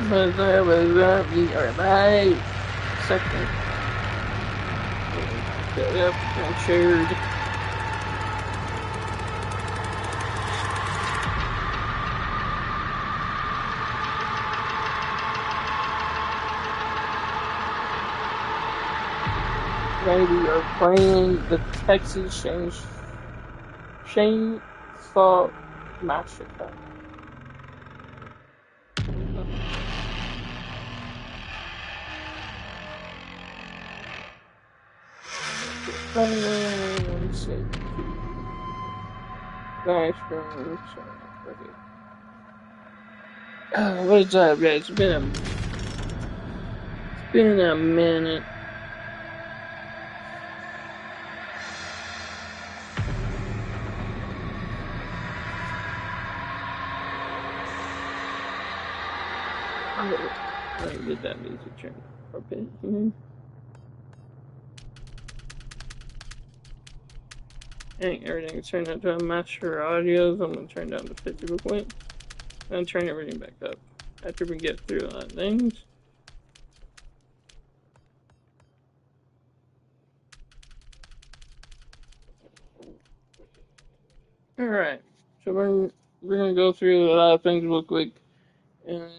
But there was we are live. Second. Set up and shared. Today we are playing the Texas Chainsaw Massacre. Let's see. Nice. What's up, guys? It's been a minute. I did that music turn for a bit here. And everything's turned into a master audio, so I'm gonna turn down the 50 real quick. And turn everything back up after we get through a lot of things. Alright, so we're gonna go through a lot of things real quick and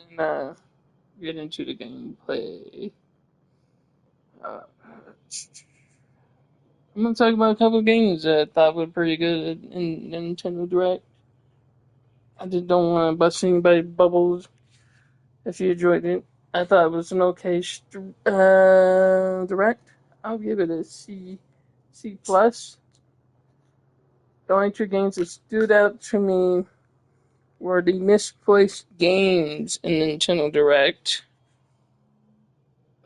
get into the gameplay. I'm gonna talk about a couple of games that I thought were pretty good in Nintendo Direct. I just don't want to bust anybody's bubbles. If you enjoyed it, I thought it was an okay Direct. I'll give it a C+. The only two games that stood out to me were the misplaced games in Nintendo Direct.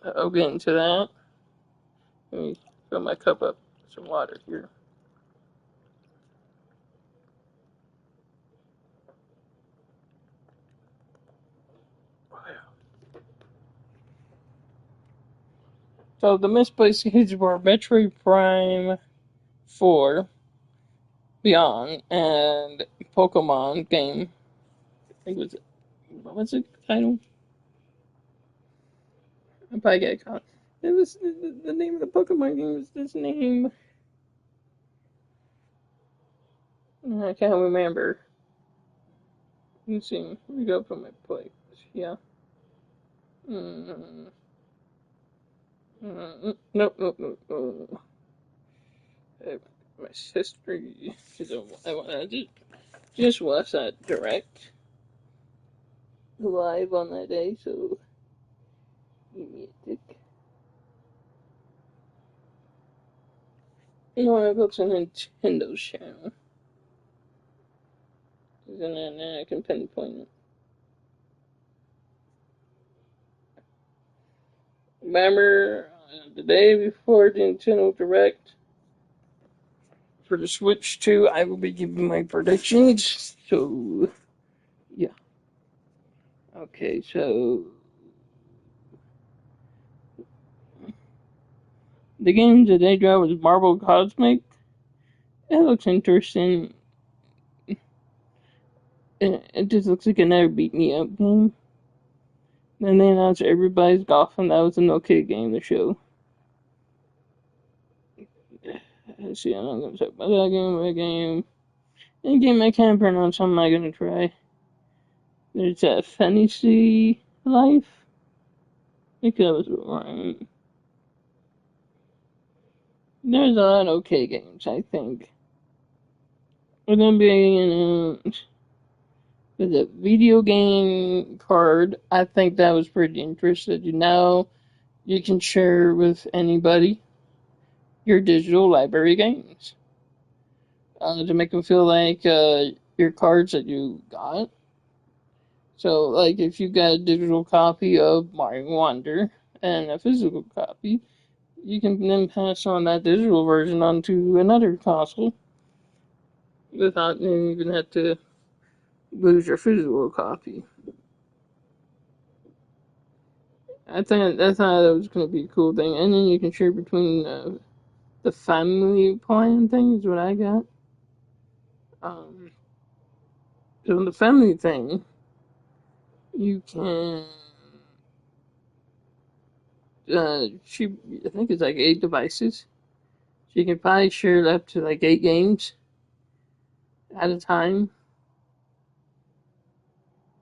I'll get into that. Let me fill my cup up with some water here. So the misplaced games were Metroid Prime 4 Beyond and Pokemon game. I think it was, what was the title? I probably get caught. It was the name of the Pokemon game was this name. I can't remember. Let's see. Let me go for my plate. Yeah. Nope. My history. I just watched that direct live on that day, so give me a tick. You want to go to Nintendo's channel. And then I can pinpoint it. Remember the day before the Nintendo Direct for the Switch 2, I will be giving my predictions. So, yeah. Okay, so the game that they dropped was Marvel Cosmic. It looks interesting. It just looks like another beat me up game. And they announced Everybody's Golf, and that was an okay game to show. Let's see, I'm not gonna talk about that game. Any game I can't pronounce, I'm not gonna try. There's a Fantasy Life. I think that was right. There's a lot of okay games, I think. We're gonna be announced with a video game card. I think that was pretty interesting. Now you can share with anybody your digital library games to make them feel like your cards that you got. So, like, if you got a digital copy of Mario Wonder and a physical copy, you can then pass on that digital version onto another console without you even have to lose your physical copy. I thought that was going to be a cool thing. And then you can share between the family plan thing is what I got. So the family thing, you can I think it's like 8 devices. So you can probably share up to like 8 games at a time,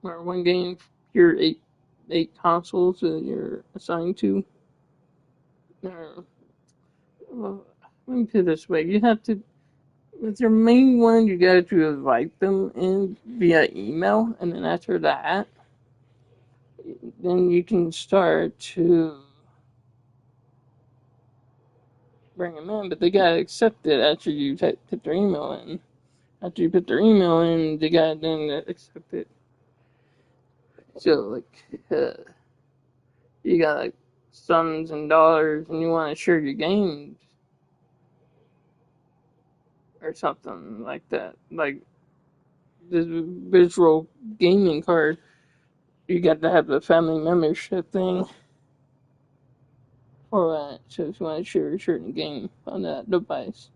or one game for your eight consoles that you're assigned to. Or, well, let me put it this way: you have to, with your main one, you got to invite them in via email, and then after that, then you can start to bring them in. But they gotta accept it after you put their email in. After you put their email in, they gotta then accept it. So like, you got like sons and daughters, and you want to share your games or something like that, like this visual gaming card. You got to have the family membership thing for that. So if you want to share a certain game on that device,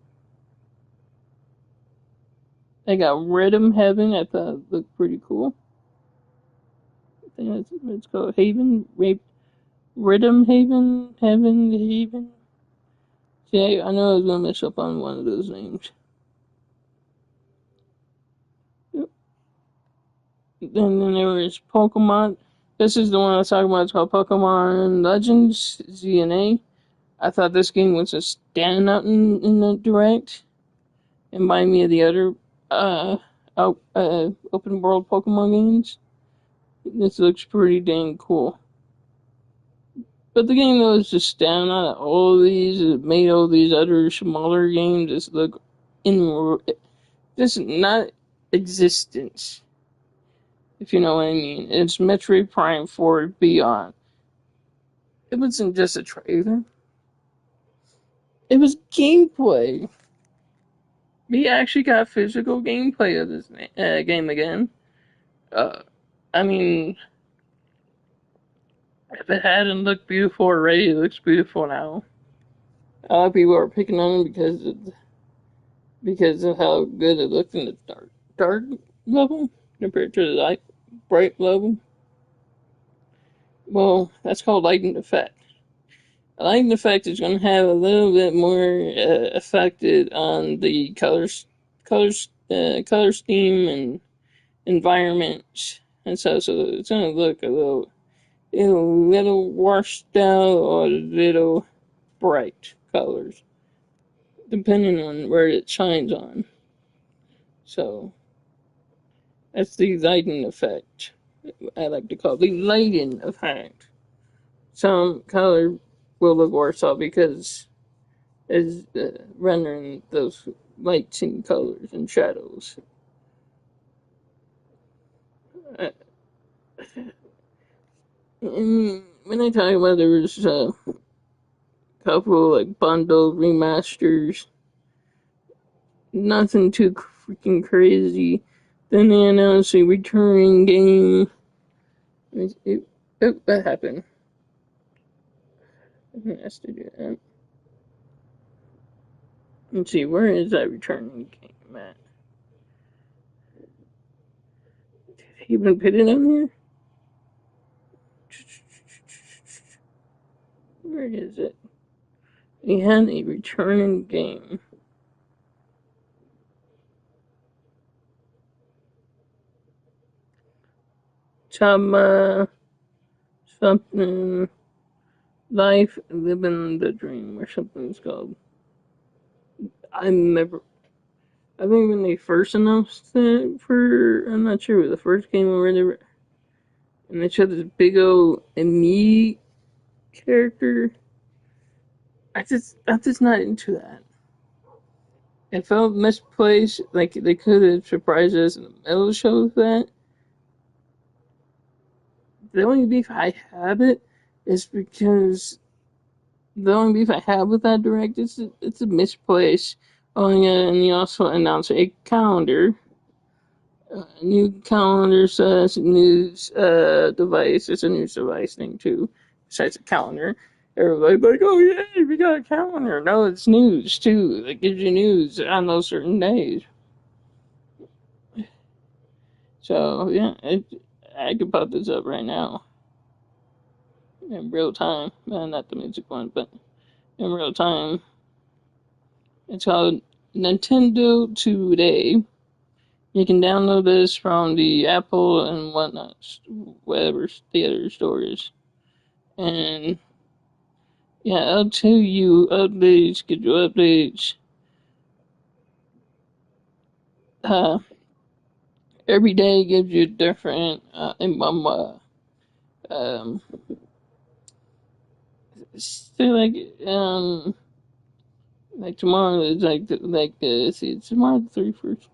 they got Rhythm Heaven. I thought it looked pretty cool. I think it's called Haven. Rhythm Haven. See, I know I was gonna mess up on one of those names. Yep. Then there was Pokemon. This is the one I was talking about. It's called Pokemon Legends ZNA. I thought this game was just standing out in the direct. It reminded me of the other open world Pokemon games. This looks pretty dang cool. But the game though is just standing out of all these. It made all these other smaller games just look just not existence. If you know what I mean. It's Metroid Prime 4 Beyond. It wasn't just a trailer. It was gameplay. We actually got physical gameplay of this game again. Uh, I mean, if it hadn't looked beautiful already, it looks beautiful now. A lot of people are picking on it because of how good it looked in the dark level compared to the light bright level. Well, that's called lighting effect. A lighting effect is going to have a little bit more affected on the color scheme and environment and so it's going to look a little washed out or a little bright colors, depending on where it shines on. So that's the lighting effect. I like to call it the lighting effect. Some color will look worse off because it's rendering those lights and colors and shadows. Uh, when I talk about there's a couple like bundled remasters, nothing too freaking crazy. Then they announced a returning game. That happened. I think that's to do that. Let's see, where is that returning game at? Did they even put it on here? Where is it? They had a returning game. Chama something life living the dream or something it's called. I remember I think when they first announced it I'm not sure, it was the first game or whatever, and they showed this big old me character. I'm just not into that. It felt misplaced, like they could have surprised us in the middle of the show with that. The only beef I have it is because the only beef I have with that direct is it's a misplaced. Oh yeah, and you also announced a calendar, a new calendar news device. It's a news device thing too, besides a calendar. Everybody's like, oh yeah, we got a calendar. No, it's news too. It gives you news on those certain days. So yeah, I could pop this up right now. in real time. Not the music one, but in real time. It's called Nintendo Today. You can download this from the Apple and whatnot, whatever the other stores. And yeah, I'll tell you updates, schedule updates. Uh, every day gives you different. Um, so like tomorrow is see, it's tomorrow the 31st.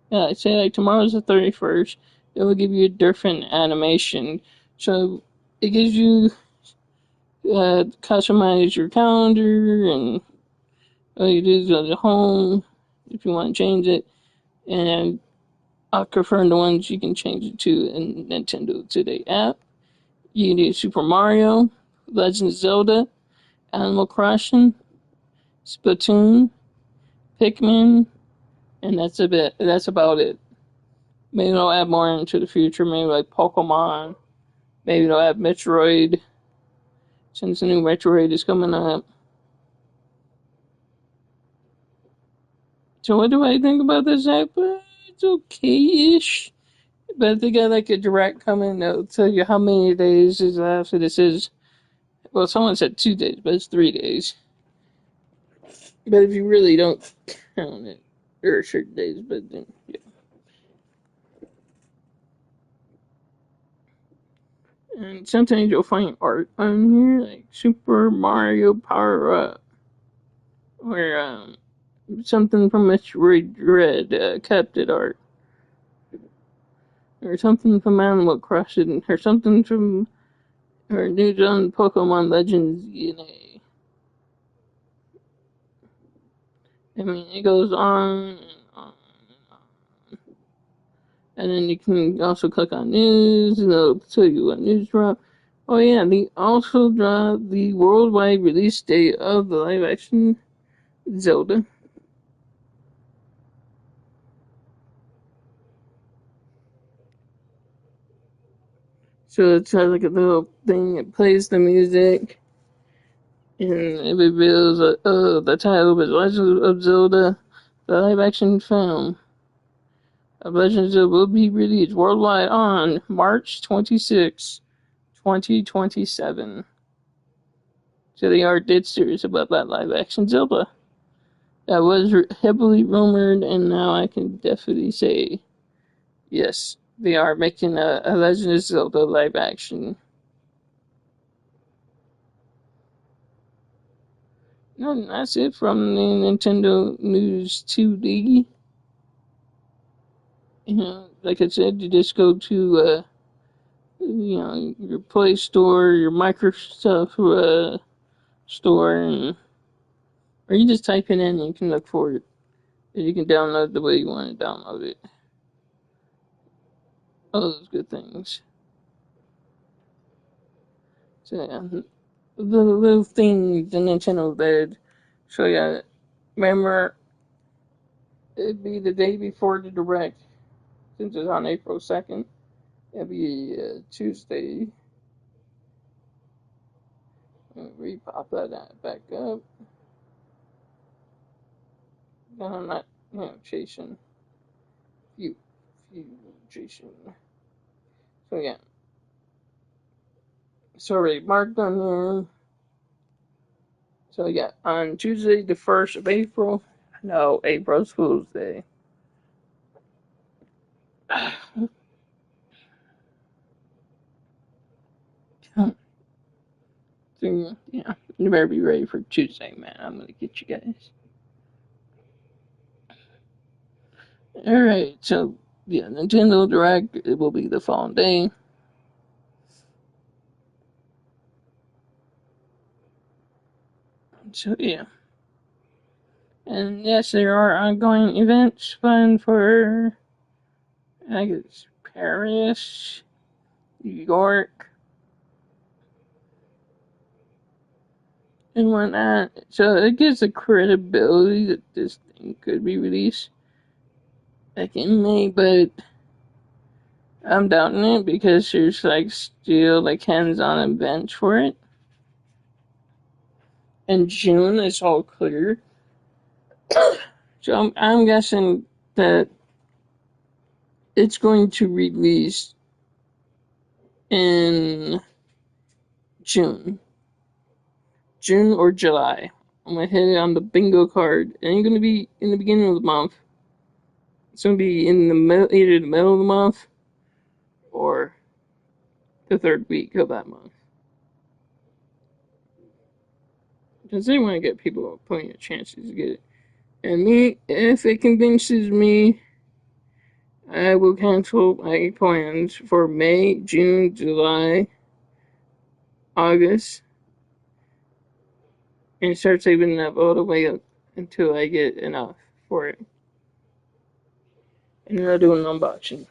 Yeah, I say like tomorrow's the 31st. It will give you a different animation. So it gives you customize your calendar, and all you do is go to home if you want to change it, and I'll confirm the ones you can change it to in Nintendo Today app. You can do Super Mario, Legend of Zelda, Animal Crossing, Splatoon, Pikmin, and that's about it. Maybe they'll add more into the future, maybe like Pokemon. Maybe they'll add Metroid, since the new Metroid is coming up. So what do I think about this app? It's okay-ish. But if they got like a direct coming, they'll tell you how many days is left. So this is, well, someone said 2 days, but it's 3 days. But if you really don't count it, there are certain days, but then, yeah. And sometimes you'll find art on here, like Super Mario Power Up, or something from Metroid Dread, captain art, or something from Animal Crossing, or something from her news on Pokemon Legends DNA. I mean, it goes on and on and on. And then you can also click on news, and it'll tell you what news drop. Oh yeah, they also dropped the worldwide release date of the live action Zelda. So it's like a little thing, it plays the music, and it reveals the title of Legend of Zelda, the live action film of Legend of Zelda will be released worldwide on March 26, 2027. So they are dead serious about that live action Zelda. That was heavily rumored, and now I can definitely say yes, they are making a Legend of Zelda live action. And that's it from the Nintendo News 2D. You know, like I said, you just go to your Play Store, your Microsoft store, or you just type it in and you can look for it. And you can download the way you want to download it. All those good things. So yeah, the little thing the Nintendo did. So yeah, remember it'd be the day before the direct, since it's on April 2nd. It'd be Tuesday. Repop that back up. Then I'm not, chasing you, chasing. So yeah, it's already marked on there. So yeah, on Tuesday the 1st of April. No, April's Fool's Day. So yeah, you better be ready for Tuesday, man. I'm gonna get you guys. Alright, so yeah, Nintendo Direct, it will be the following day. So yeah. And yes, there are ongoing events planned for, I guess, Paris, New York, and whatnot. So it gives the credibility that this thing could be released back in May, but I'm doubting it because there's like still like hands-on events for it. In June, it's all clear. So I'm guessing that it's going to release in June. June or July. I'm gonna hit it on the bingo card. It ain't gonna be in the beginning of the month. It's gonna be in the middle, either the middle of the month or the third week of that month. Because they want to get people plenty of chances to get it. And me, if it convinces me, I will cancel my plans for May, June, July, August, and start saving up all the way up until I get enough for it. And then I'll do an unboxing.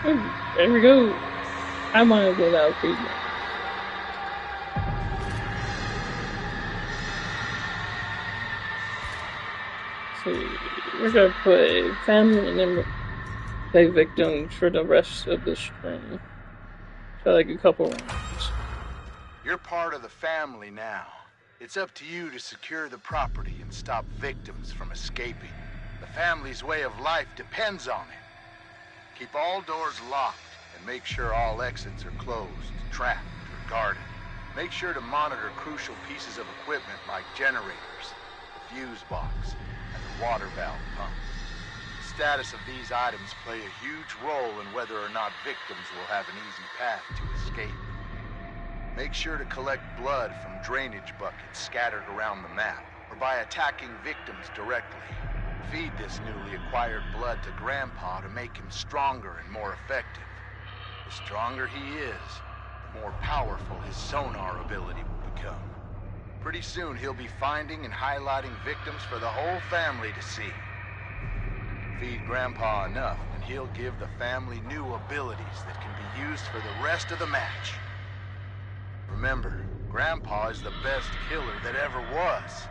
Oh, there we go. I want to get out feedback. So we're gonna play family and then play victims for the rest of the stream. So like a couple rounds. You're part of the family now. It's up to you to secure the property and stop victims from escaping. The family's way of life depends on it. Keep all doors locked and make sure all exits are closed, trapped, or guarded. Make sure to monitor crucial pieces of equipment like generators, the fuse box, and the water valve pump. The status of these items play a huge role in whether or not victims will have an easy path to escape. Make sure to collect blood from drainage buckets scattered around the map, or by attacking victims directly. Feed this newly acquired blood to Grandpa to make him stronger and more effective. The stronger he is, the more powerful his sonar ability will become. Pretty soon he'll be finding and highlighting victims for the whole family to see. Feed Grandpa enough, and he'll give the family new abilities that can be used for the rest of the match. Remember, Grandpa is the best killer that ever was.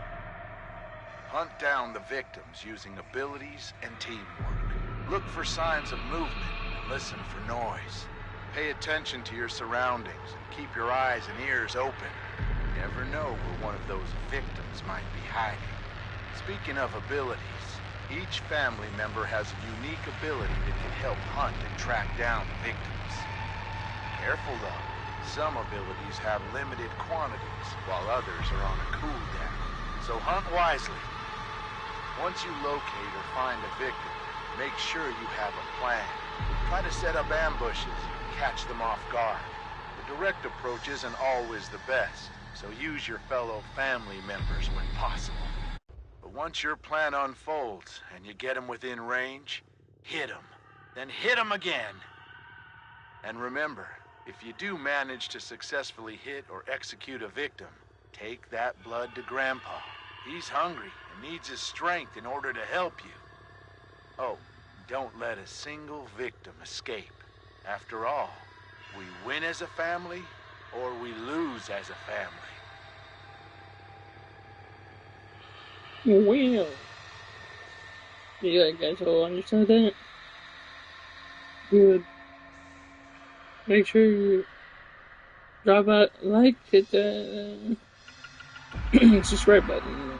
Hunt down the victims using abilities and teamwork. Look for signs of movement and listen for noise. Pay attention to your surroundings and keep your eyes and ears open. You never know where one of those victims might be hiding. Speaking of abilities, each family member has a unique ability that can help hunt and track down victims. Careful though, some abilities have limited quantities while others are on a cooldown. So hunt wisely. Once you locate or find a victim, make sure you have a plan. Try to set up ambushes and catch them off guard. The direct approach isn't always the best, so use your fellow family members when possible. But once your plan unfolds and you get them within range, hit them. Then hit them again. And remember, if you do manage to successfully hit or execute a victim, take that blood to Grandpa. He's hungry and needs his strength in order to help you. Oh, don't let a single victim escape. After all, we win as a family or we lose as a family. Well, you guys all understand that? Good. Make sure you drop a like, hit the subscribe button.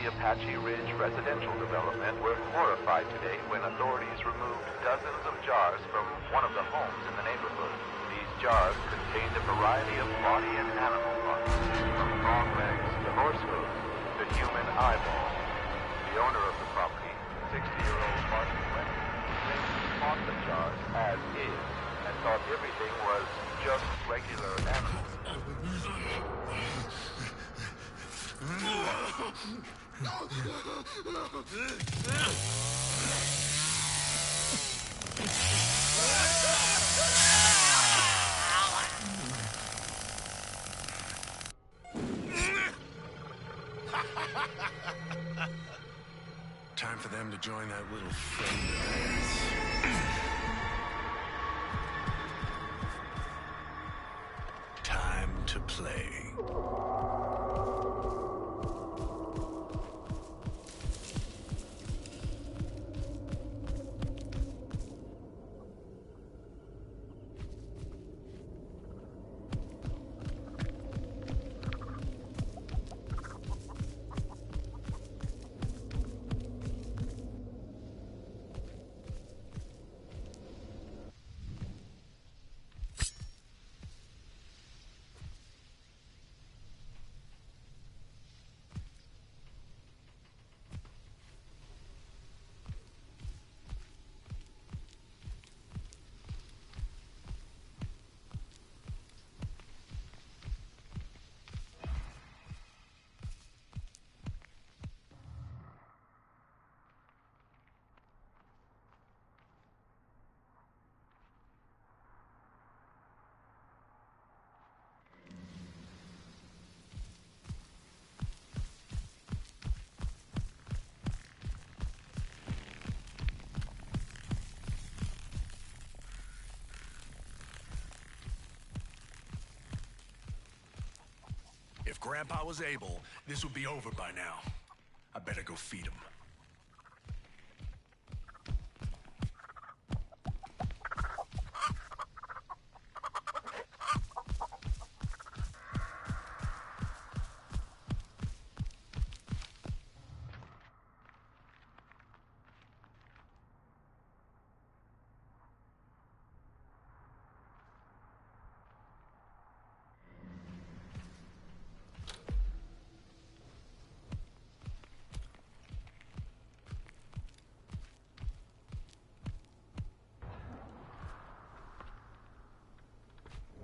the Apache Ridge residential development were horrified today when authorities removed dozens of jars from one of the homes in the neighborhood. These jars contained a variety of body and animal parts, from frog legs to horse hooves to human eyeballs. The owner of the property, 60-year-old Martin Lennon, claimed he bought the jars as is and thought everything was just regular animals. Time for them to join that little friend of theirs. Time to play. If Grandpa was able, this would be over by now. I better go feed him.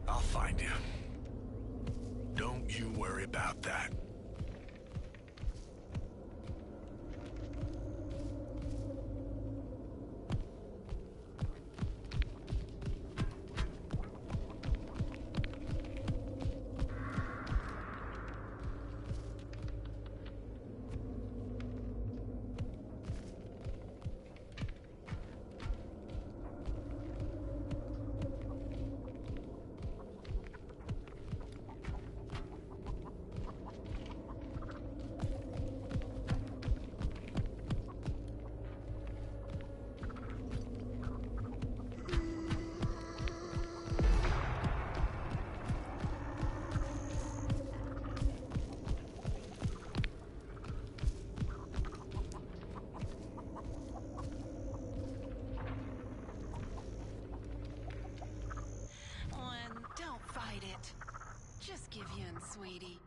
I'll find you. Don't you worry about that. Just give in, sweetie.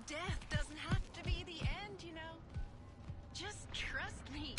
Death doesn't have to be the end, you know. Just trust me.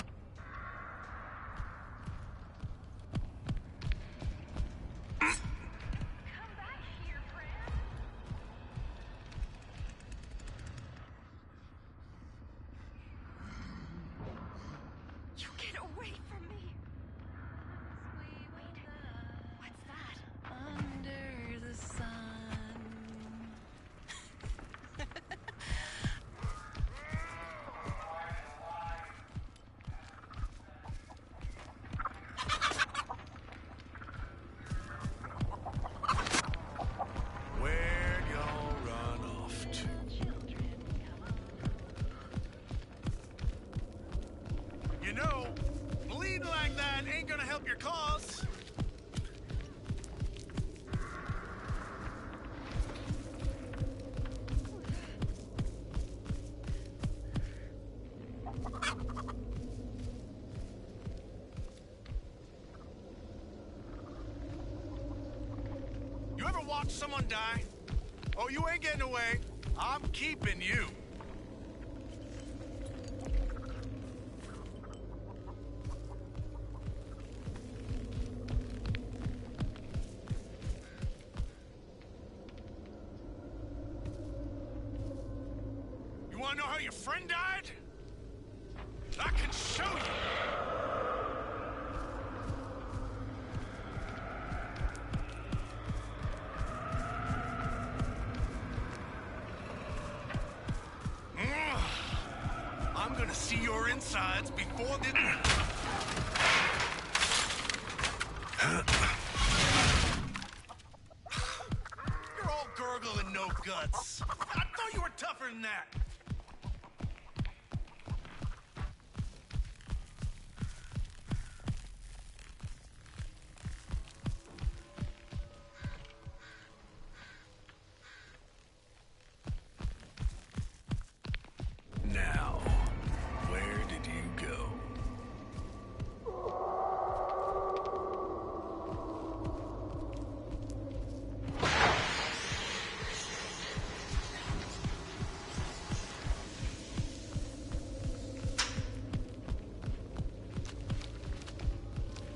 You know, bleeding like that ain't gonna help your cause. You ever watch someone die? Oh, you ain't getting away. I'm keeping you. You wanna know how your friend died? I can show you. I'm gonna see your insides before this... You're all gurgle and no guts. I thought you were tougher than that. Now, where did you go?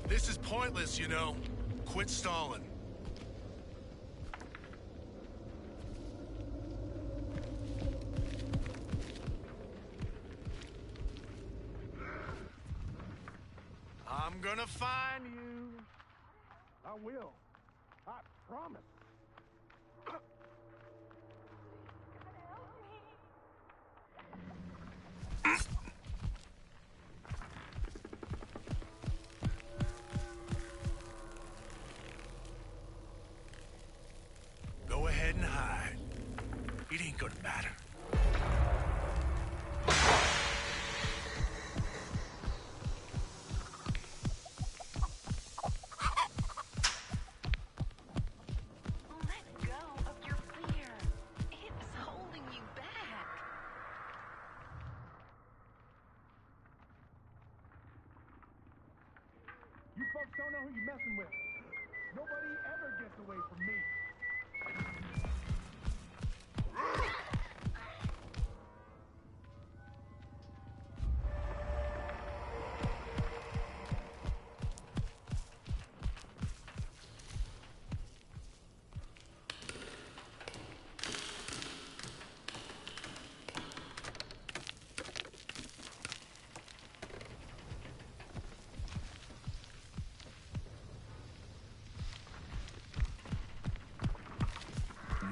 This is pointless, you know. Quit stalling. I'm gonna find you. I will. I promise. Go ahead and hide. It ain't gonna matter. Let go of your fear. It's holding you back. You folks don't know who you're messing with. Nobody ever gets away from me.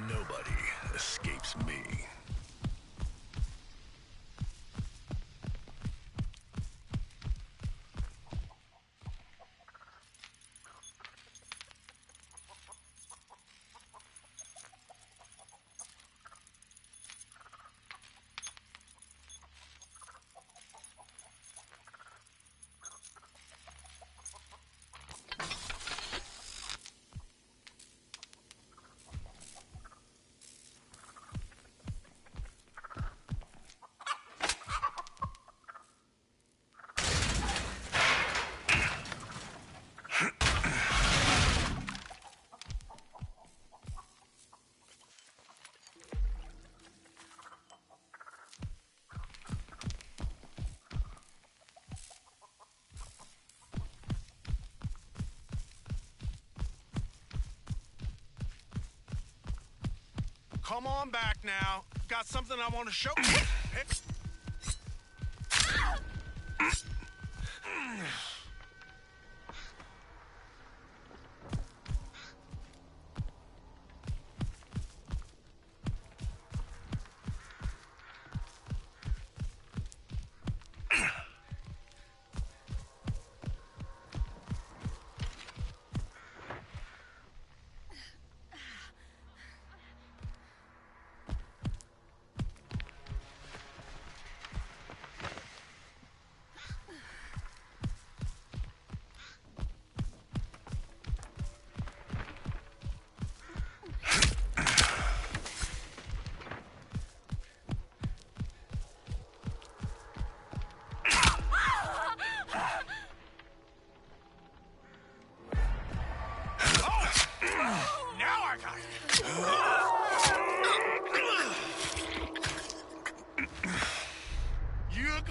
Nobody escapes me. Come on back now. Got something I want to show you.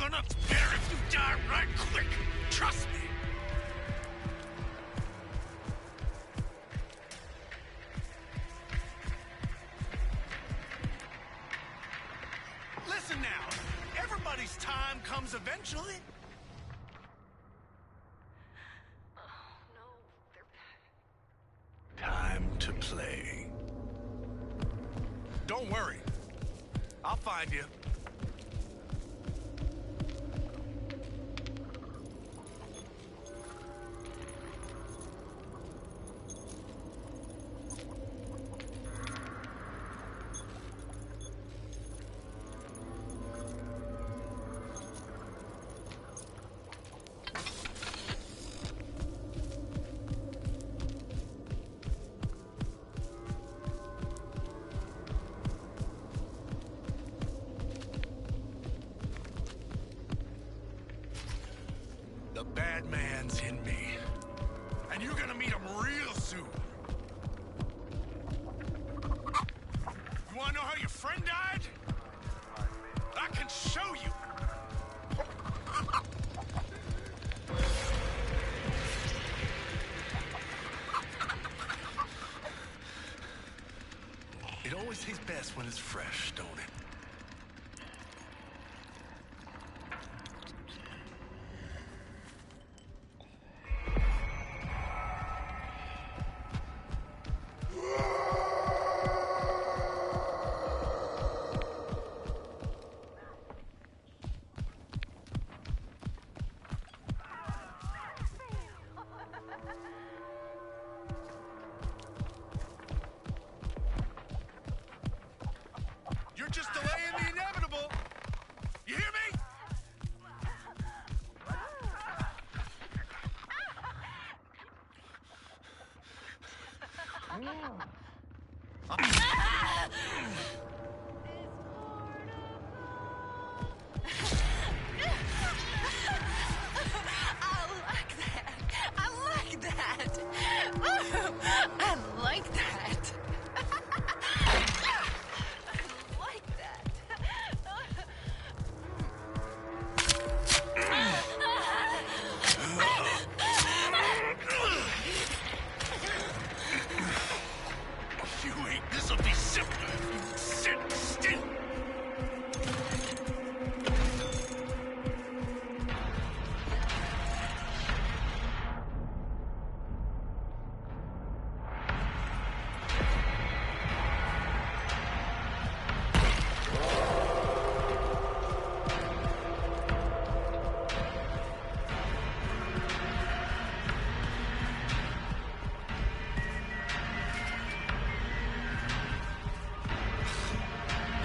gonna better if you die right quick. Trust me. Listen now. Everybody's time comes eventually. No, they're Time to play. Don't worry. I'll find you. The bad man's in me. And you're gonna meet him real soon. You wanna know how your friend died? I can show you. It always tastes best when it's fresh, don't it? You're just delaying the inevitable. You hear me? I like that. I like that. You ain't. This'll be simpler if you sit still.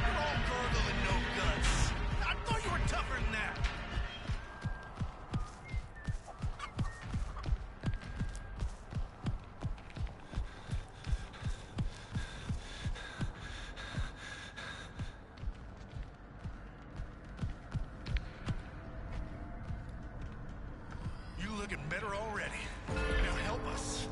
You're all gurgle and no guts. I thought you were tougher than that. You looking better already. Now help us.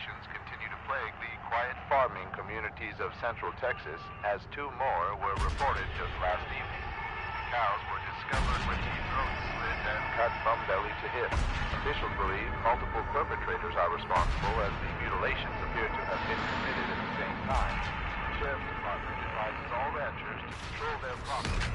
mutilations continue to plague the quiet farming communities of central Texas, as 2 more were reported just last evening. Cows were discovered with the throats slit and cut from belly to hip. Officials believe multiple perpetrators are responsible, as the mutilations appear to have been committed at the same time. The Sheriff's Department advises all ranchers to control their property.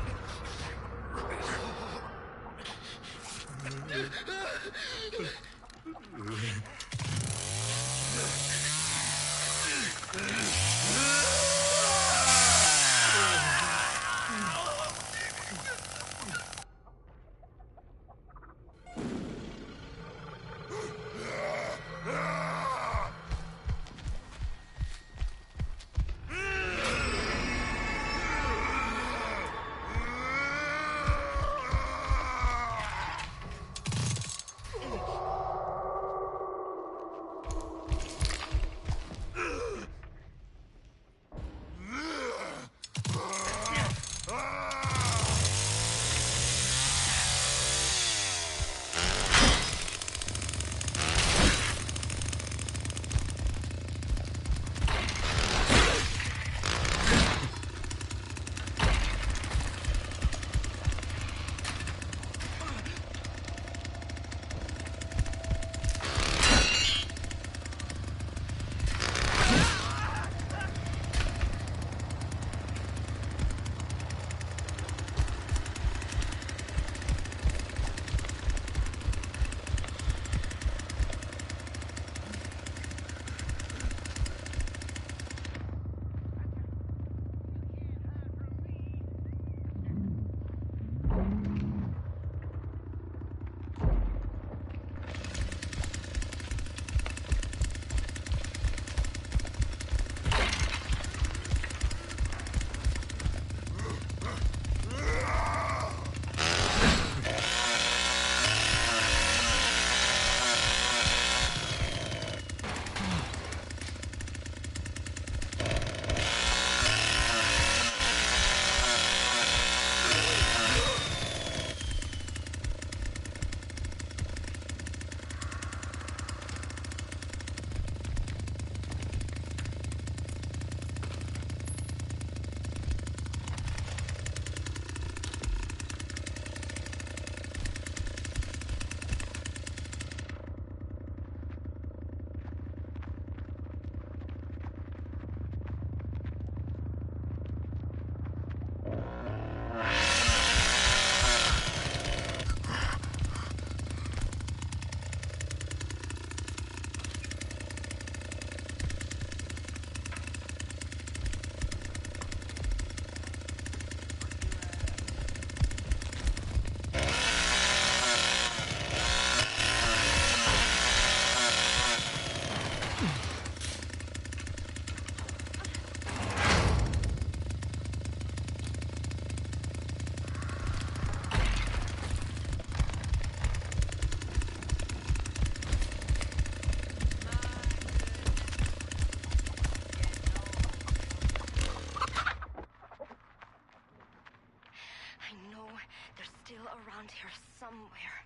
around here somewhere.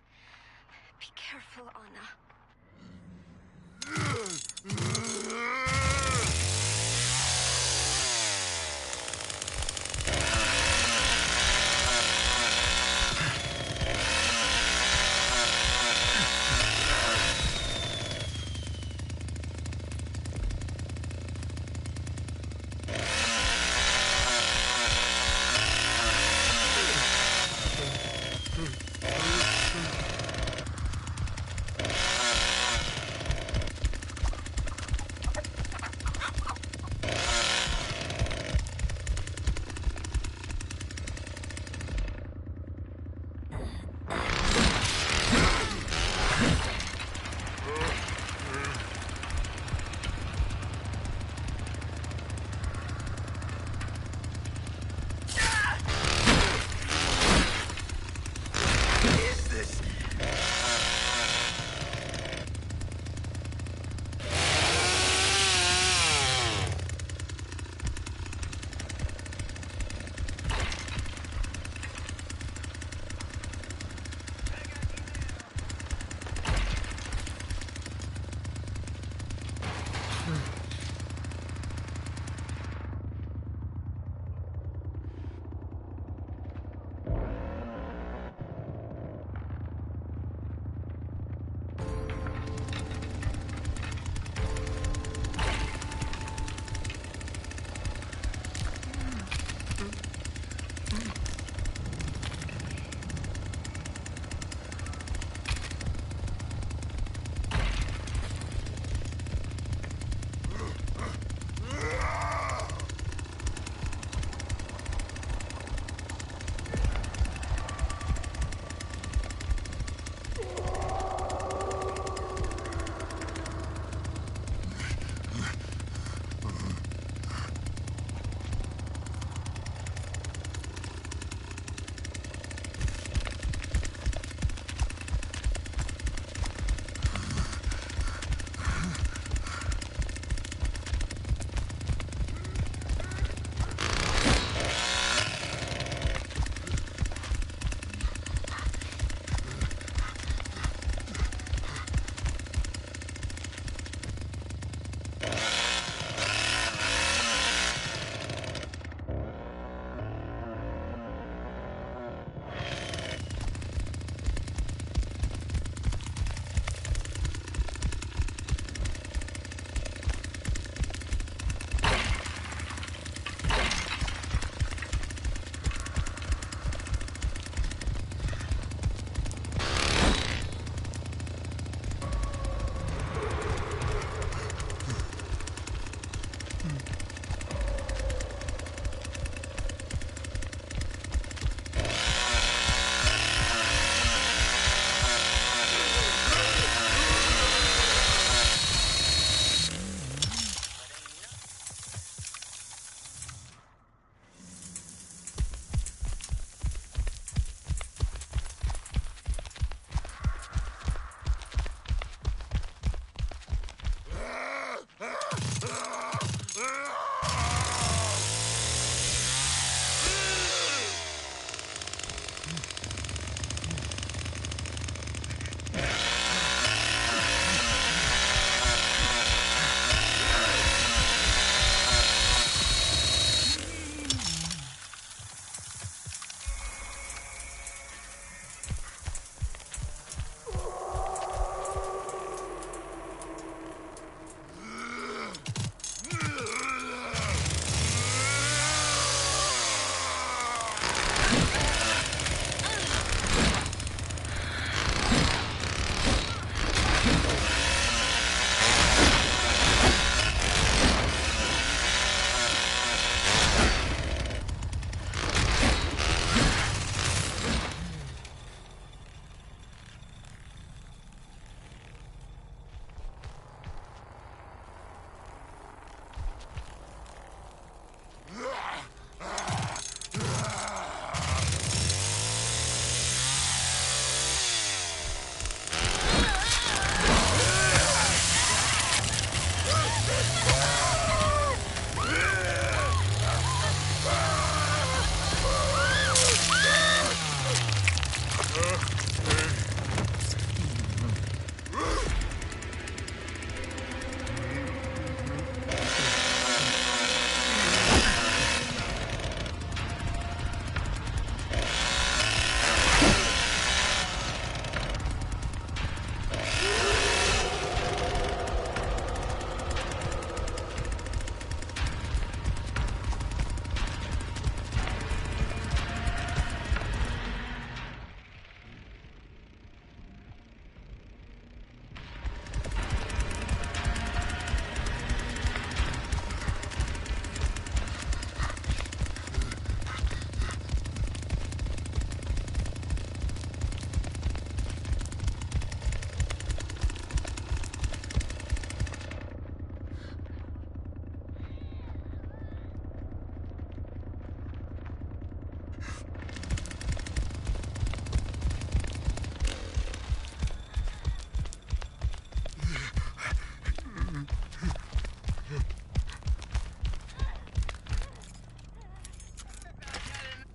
Be careful, Anna.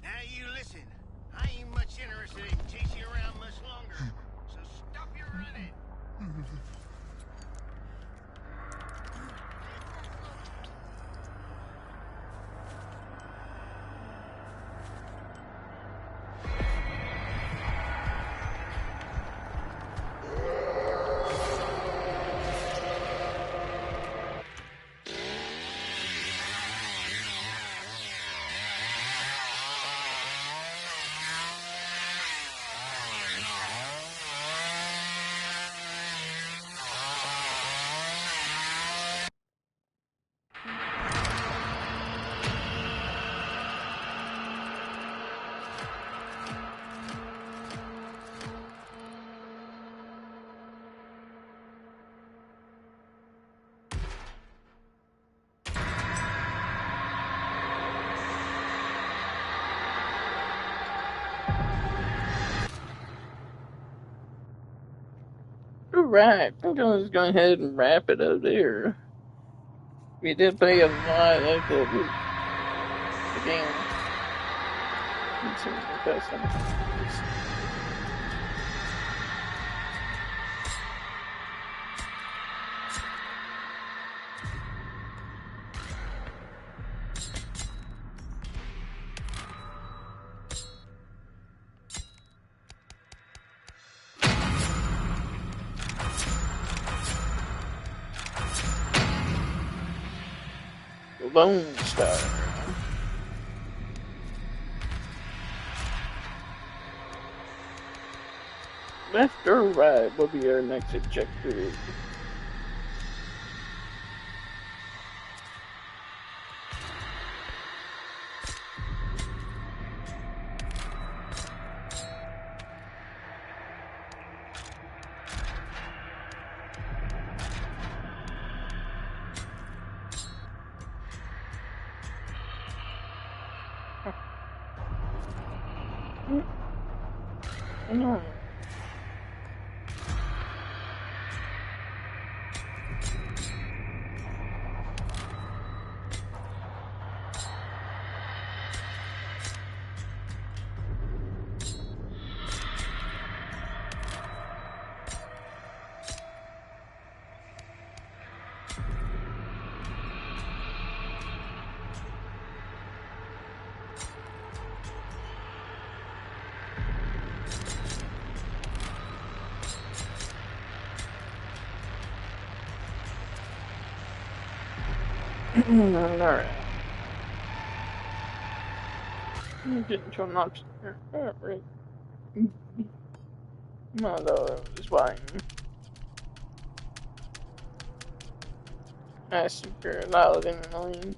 Now you listen. I ain't much interested in chasing you around much longer. So stop your running. Alright, I think I'll just go ahead and wrap it up there. We did play a lot of the game. Let's see if that's something. Lone Star. Left or right will be our next objective. No. Alright. I'm getting to an option here. Alright. No, that was fine. Massacre, loud and annoying.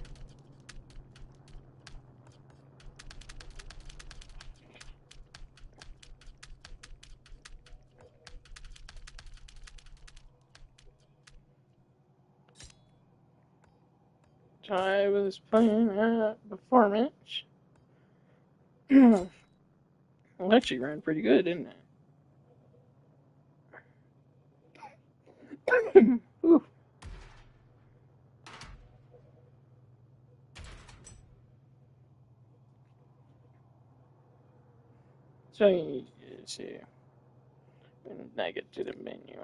I was playing performance. Well, actually ran pretty good, didn't it? Ooh. So you see, when I get to the menu.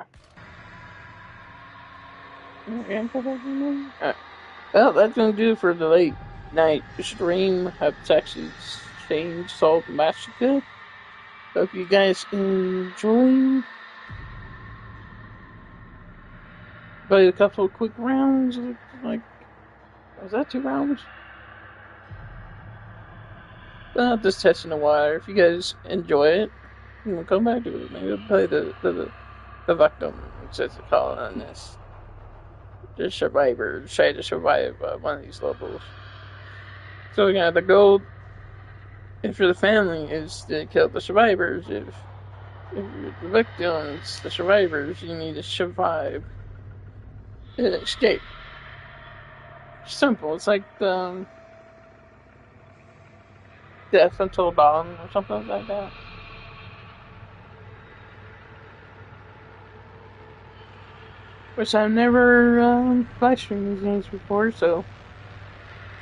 Well, that's gonna do it for the late night stream. Have Texas Chainsaw Massacre. Hope you guys enjoy. Played a couple of quick rounds. Like, was that 2 rounds? Just testing the water. If you guys enjoy it, we'll come back to it. Maybe we'll play the victim, as it's called on this. The survivor. Try to survive one of these levels. So yeah, the goal for the family is to kill the survivors. If you're the victims, the survivors, you need to survive and escape. Simple. It's like the Death Until Dawn or something like that. Which I've never live streamed these games before, so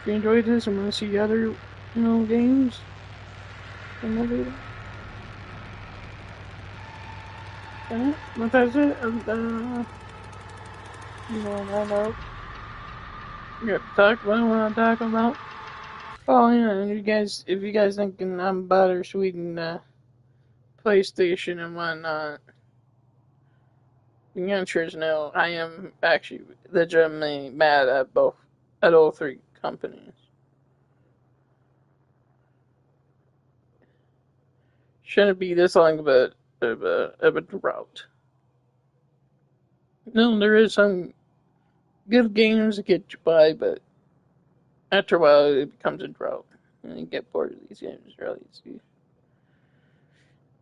if you enjoyed this and want to see other, games, then we'll do that. Okay, but that's it. I know. You got to talk about what I'm talking about. Oh yeah, if you guys thinking I'm butter sweeting PlayStation and whatnot, the answer is no. I am actually legitimately mad at all 3 companies. Shouldn't be this long of a drought. No, there is some good games that get you by, but after a while it becomes a drought. And you get bored of these games really easy.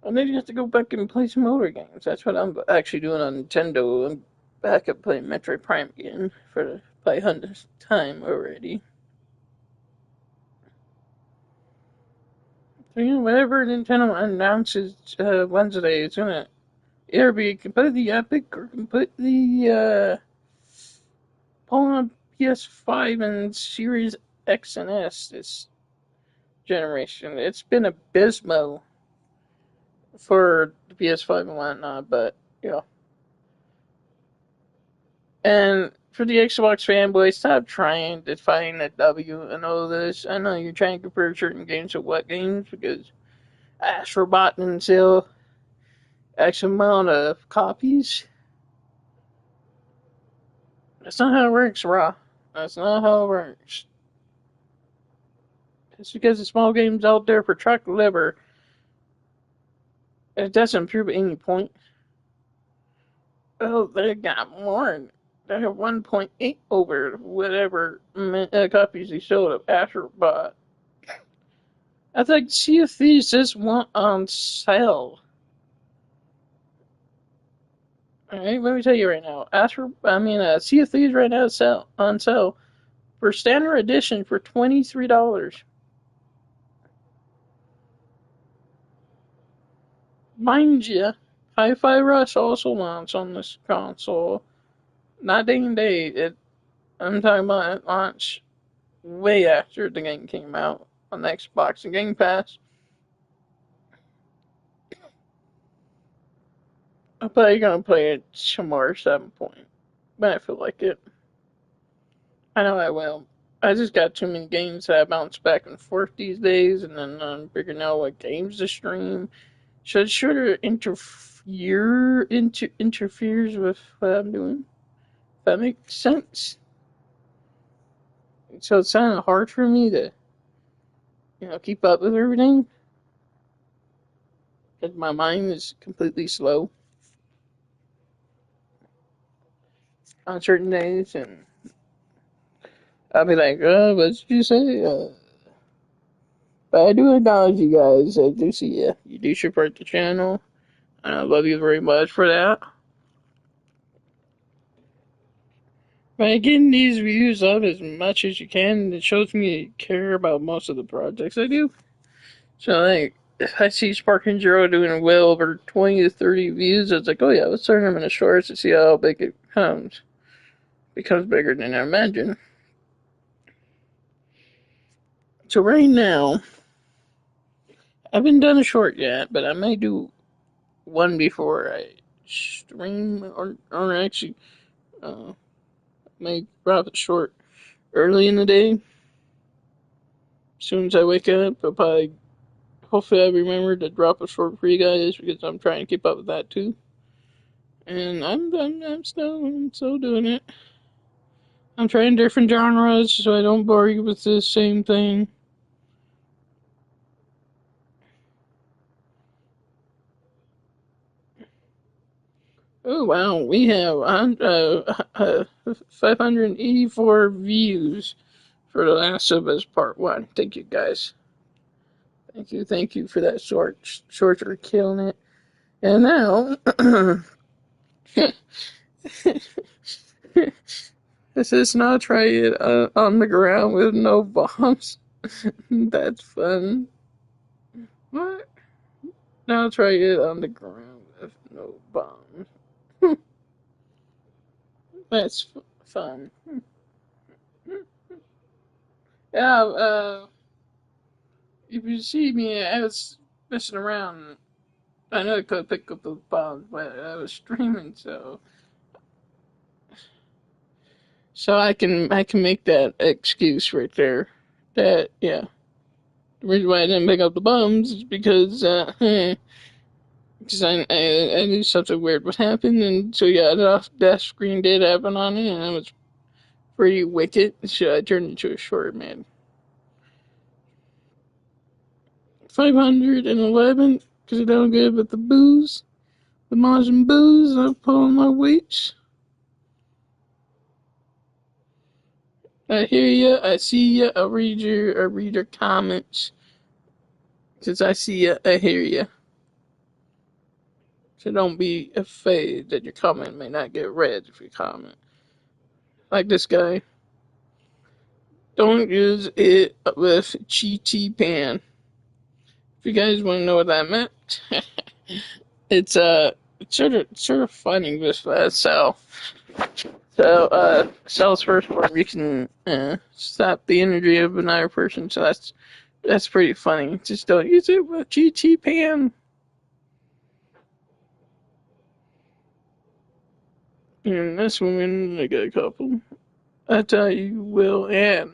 And then you have to go back and play some older games. That's what I'm actually doing on Nintendo. I'm back at playing Metroid Prime again for the 500th time already. So, whatever Nintendo announces Wednesday, it's gonna either be completely epic or completely pulling on PS5 and Series X and S this generation. It's been abysmal for the PS5 and whatnot, but and for the Xbox fanboys, stop trying to find a W and all this. I know you're trying to compare certain games to what games because Astrobot didn't sell X amount of copies. That's not how it works, Raw. That's not how it works. It's because the small game's out there for truck liver. It doesn't prove at any point. Oh, they got more. They have 1.8 over whatever copies they sold of Astrobot. I think Sea of Thieves just went on sale. Alright, let me tell you right now. Sea of Thieves right now is on sale for standard edition for $23. Mind you, Hi-Fi Rush also launched on this console. Not day and date. I'm talking about it launched way after the game came out on Xbox and Game Pass. I'm probably gonna play it tomorrow at some point when I feel like it. I know I will. I just got too many games that I bounce back and forth these days, and then I'm figuring out what games to stream. So it sort of interferes with what I'm doing. If that makes sense. So it's kind of hard for me to, keep up with everything. Because my mind is completely slow on certain days, and I'll be like, what did you say? But I do acknowledge you guys. I do see you. You do support the channel, and I love you very much for that. By getting these views up as much as you can, it shows me you care about most of the projects I do. So, like, if I see Sparking Zero doing well over 20 to 30 views, it's like, oh yeah, let's turn him into shorts to see how big it becomes. Becomes bigger than I imagined. So right now, I haven't done a short yet, but I may do one before I stream, or actually, may drop it short early in the day. As soon as I wake up, I'll probably, hopefully I remember to drop a short for you guys, because I'm trying to keep up with that too. And I'm still doing it. I'm trying different genres so I don't bore you with the same thing. Oh wow, we have 584 views for The Last of Us Part 1. Thank you guys. Thank you for that short. Shorts are killing it. And now, this is not try it on the ground with no bombs. That's fun. What? Now try it on the ground with no bombs. That's fun. Yeah, if you see me, I was messing around. I know I could pick up those bombs, but I was streaming, so I can make that excuse right there. That, yeah. The reason why I didn't pick up the bombs is because because I knew something weird would happen, and so yeah, that screen did happen on it, and it was pretty wicked. So I turned into a short man. 511 because I don't good with the booze, the Majin booze. I'm pulling my weights. I hear ya. I see ya. I read your comments. Cause I see ya. I hear ya. So don't be afraid that your comment may not get read if you comment. Like this guy. Don't use it with GT pan. If you guys want to know what that meant, it's it's sort of funny with Cell. So Cell's first form you can stop the energy of another person. So that's pretty funny. Just don't use it with GT pan. And this woman, I got a couple. I tell you, will and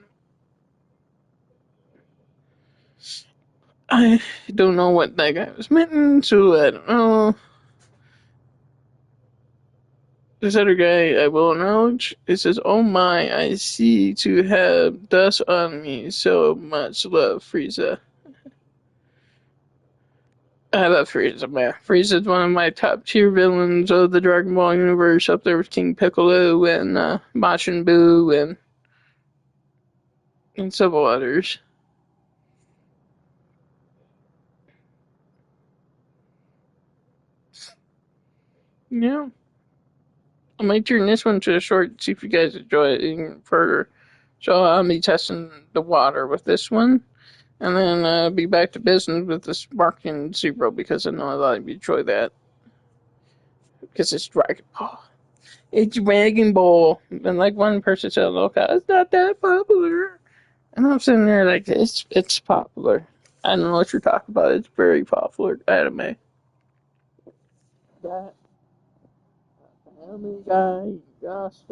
I don't know what that guy was meant, so I don't know. This other guy I will acknowledge. It says, "Oh my, I see to have dust on me. So much love, Frieza." I love Frieza, man. Frieza's one of my top tier villains of the Dragon Ball universe, up there with King Piccolo and Majin Buu and several others. Yeah. I might turn this one to a short, see if you guys enjoy it even further. So I'll be testing the water with this one, and then be back to business with the Sparking Zero, because I know a lot of you enjoy that. Because it's Dragon Ball. It's Dragon Ball. And like one person said, look, it's not that popular. And I'm sitting there like, it's popular. I don't know what you're talking about. It's very popular anime. That anime guy, just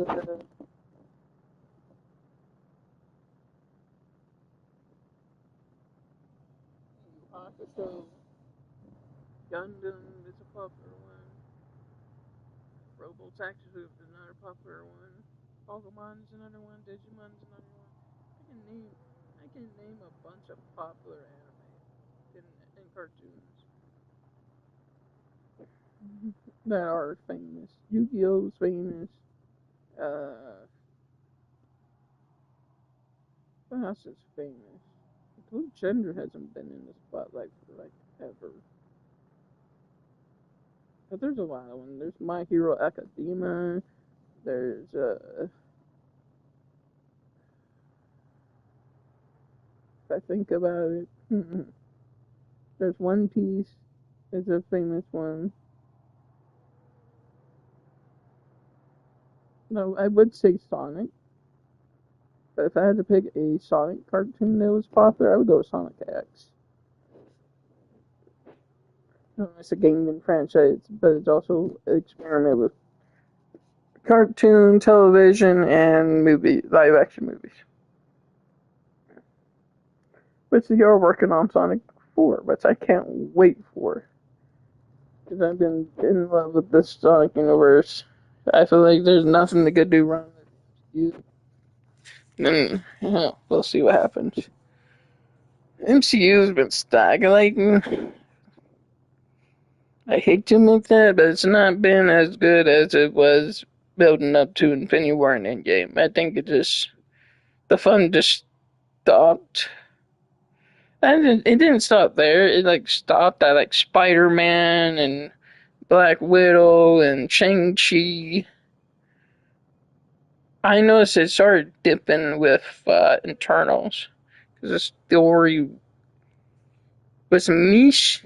Hakusho, Gundam is a popular one. Robo Taxi is another popular one. Pokemon is another one. Digimon is another one. I can name a bunch of popular anime and cartoons that are famous. Yu-Gi-Oh's famous. Uh, what else is famous? Blue Gender hasn't been in the spotlight for like ever. But there's a lot of them. There's My Hero Academia. There's if I think about it, there's One Piece. Is a famous one. No, I would say Sonic. But if I had to pick a Sonic cartoon that was popular, I would go with Sonic X. It's a gaming franchise, but it's also experimented with cartoon, television, and live action movies. Which they are working on Sonic 4, which I can't wait for. Because I've been in love with this Sonic universe. I feel like there's nothing they could do wrong with it. Then, we'll see what happens. MCU's been stagnating. I hate to admit that, but it's not been as good as it was building up to Infinity War and Endgame. I think the fun just stopped. And it didn't stop there. It like stopped at like Spider-Man and Black Widow and Shang-Chi. I noticed it started dipping with Internals. Because the story was niche.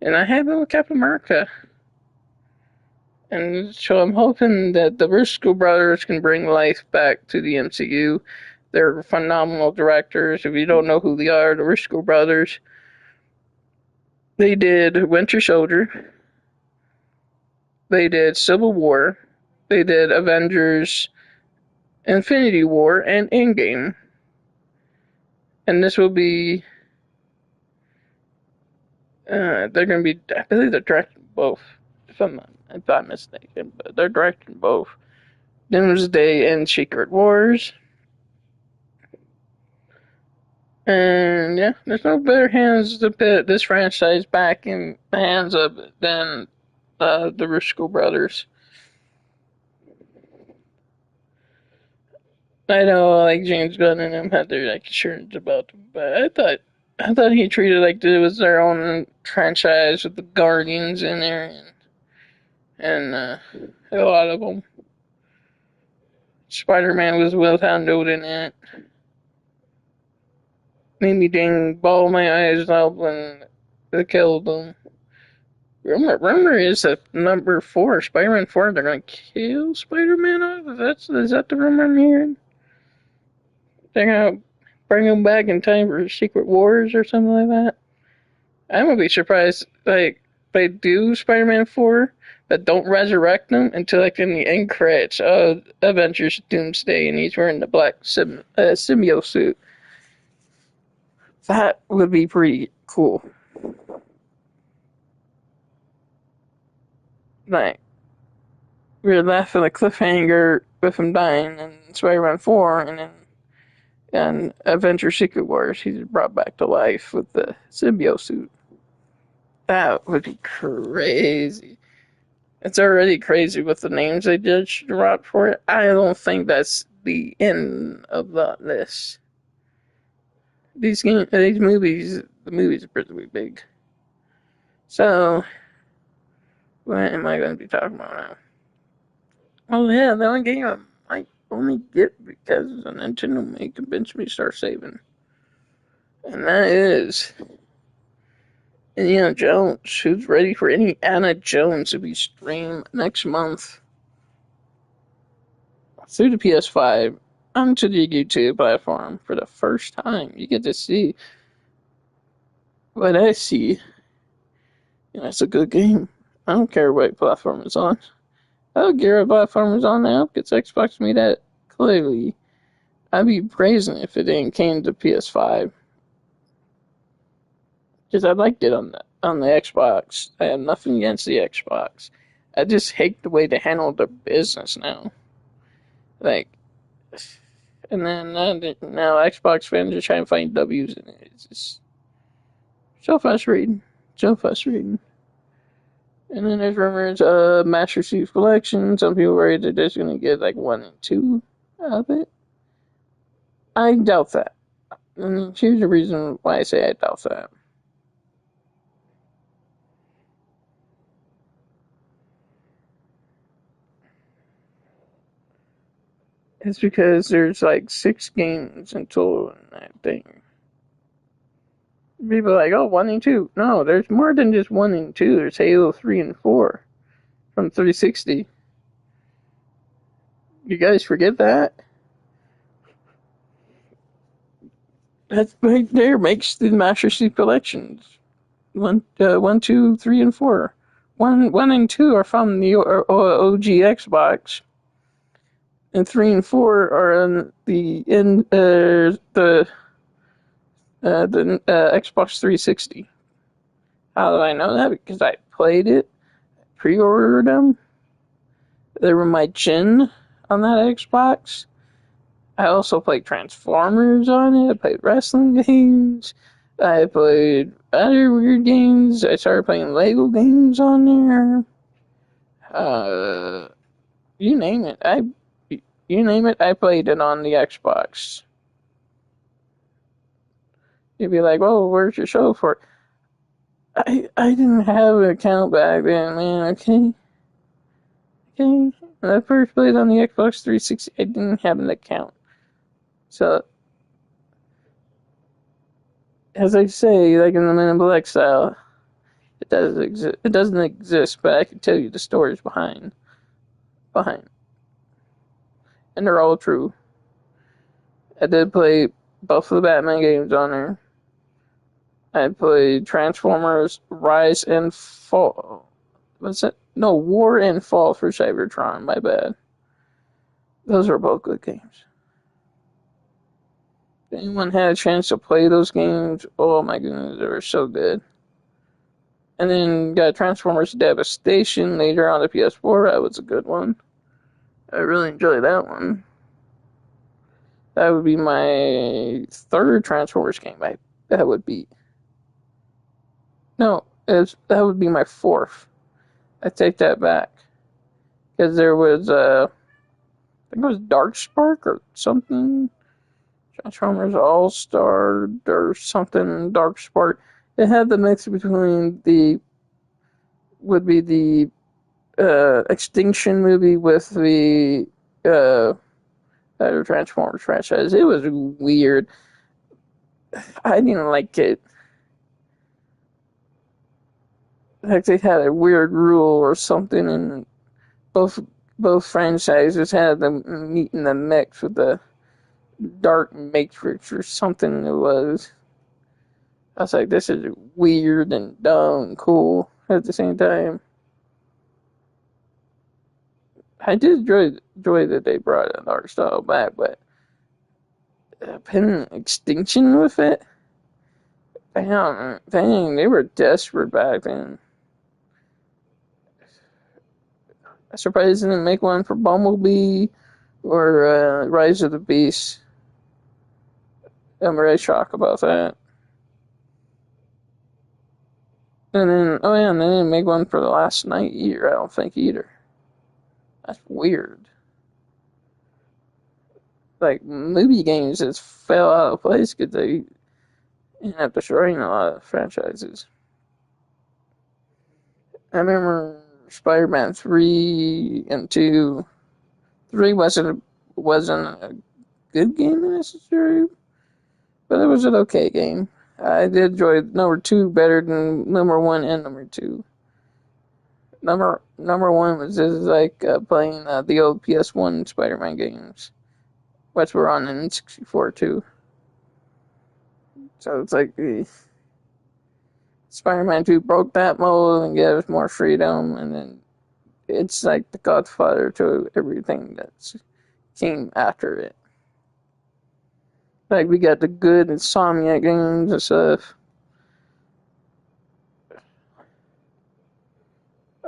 And I had it with Captain America. And so I'm hoping that the Russo brothers can bring life back to the MCU. They're phenomenal directors. If you don't know who they are, the Russo brothers, they did Winter Soldier. They did Civil War. They did Avengers, Infinity War, and Endgame. And this will be. They're going to be. I believe they're directing both. If I'm not mistaken, but they're directing both. Doomsday and Secret Wars. And yeah, there's no better hands to put this franchise back in the hands of than the Russo brothers. I know, like James Gunn and them had their like concerns about them, but I thought he treated like it was their own franchise with the Guardians in there and a lot of them. Spider-Man was well handled in it. Made me dang ball my eyes out when they killed them. Rumor is that number 4, Spider-Man 4, they're gonna kill Spider-Man off. Is that the rumor I'm hearing? They're gonna bring him back in time for Secret Wars or something like that. I'm gonna be surprised, like, they do Spider-Man 4, but don't resurrect him until, like, in the end credits of Avengers Doomsday, and he's wearing the black symbiote suit. That would be pretty cool. Like, we're left with a cliffhanger with him dying in Spider-Man 4, and then in Avengers Secret Wars, he's brought back to life with the symbiote suit. That would be crazy. It's already crazy with the names they did drop for it. I don't think that's the end of the list. These movies, the movies are pretty big. So, what am I going to be talking about now? Oh yeah, the only game I might only get because the Nintendo may convince me to start saving. And that is Indiana Jones. Who's ready for Indiana Jones to be streamed next month through the PS5 onto the YouTube platform for the first time? You get to see what I see. And it's a good game. I don't care what platform it's on. I don't care what platform it's on now, because Xbox made that clearly. I'd be praising it if it didn't came to PS5. Because I liked it on the Xbox. I have nothing against the Xbox. I just hate the way they handle their business now. Like, And then now Xbox fans are trying to find W's in it. It's just so frustrating. So frustrating. And then there's rumors of Master Chief Collection. Some people worried that they're just going to get like 1 and 2 of it. I doubt that. And here's the reason why I say I doubt that. It's because there's like 6 games in total in that thing. People are like, oh, 1 and 2. No, there's more than just 1 and 2. There's Halo 3 and 4 from 360. You guys forget that? That right there makes the Master Chief collections. 1, 2, 3, and 4. 1 and 2 are from the OG Xbox, and 3 and 4 are on the Xbox 360. How do I know that? Because I played it, pre-ordered them. They were my gen on that Xbox. I also played Transformers on it. I played wrestling games. I played other weird games. I started playing Lego games on there. You name it. I played it on the Xbox. You'd be like, "Well, where's your show for it?" I didn't have an account back then, man. Okay. When I first played on the Xbox 360, I didn't have an account. So, as I say, like in the Men in Black style, it doesn't exist. It doesn't exist, but I can tell you the stories behind, and they're all true. I did play both of the Batman games on there. I played Transformers Rise and Fall. What's it? No, War and Fall for Cybertron. My bad. Those are both good games. If anyone had a chance to play those games, oh my goodness, they were so good. And then got Transformers Devastation later on the PS4. That was a good one. I really enjoyed that one. That would be my 3rd Transformers game that would beat. No, that would be my 4th. I take that back. Because there was, I think it was Darkspark or something. Transformers All-Star or something, Darkspark. It had the mix between the Extinction movie with the Transformers franchise. It was weird. I didn't like it. Like they had a weird rule or something, and both franchises had them meet in the mix with the Dark Matrix or something. It was. I was like, this is weird and dumb and cool at the same time. I did enjoy that they brought an art style back, but putting Extinction with it, damn, dang, they were desperate back then. I'm surprised they didn't make one for Bumblebee or Rise of the Beast. I'm really shocked about that. And then, oh yeah, and they didn't make one for the Last Night either, I don't think either. That's weird. Like, movie games just fell out of place because they ended up destroying a lot of franchises. I remember Spider-Man 3 and 2. 3 wasn't a good game necessarily, but it was an okay game. I did enjoy number 2 better than number 1 and number 2. Number 1 was just like playing the old PS1 Spider-Man games, which were on N64 too. So it's like Spider-Man 2 broke that mold and gave us more freedom, and then it's like the godfather to everything that came after it. Like, we got the good Insomniac games and stuff.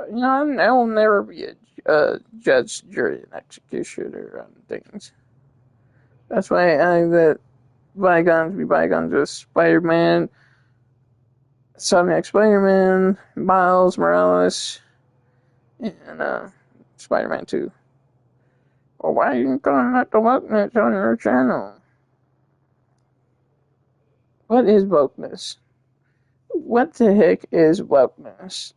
You know, I will never be a judge, jury, and executioner on things. That's why I let bygones be bygones with Spider-Man, Sonic Spider-Man, Miles Morales, and Spider-Man 2. Well, why are you calling that the wokeness on your channel? What is wokeness? What the heck is wokeness?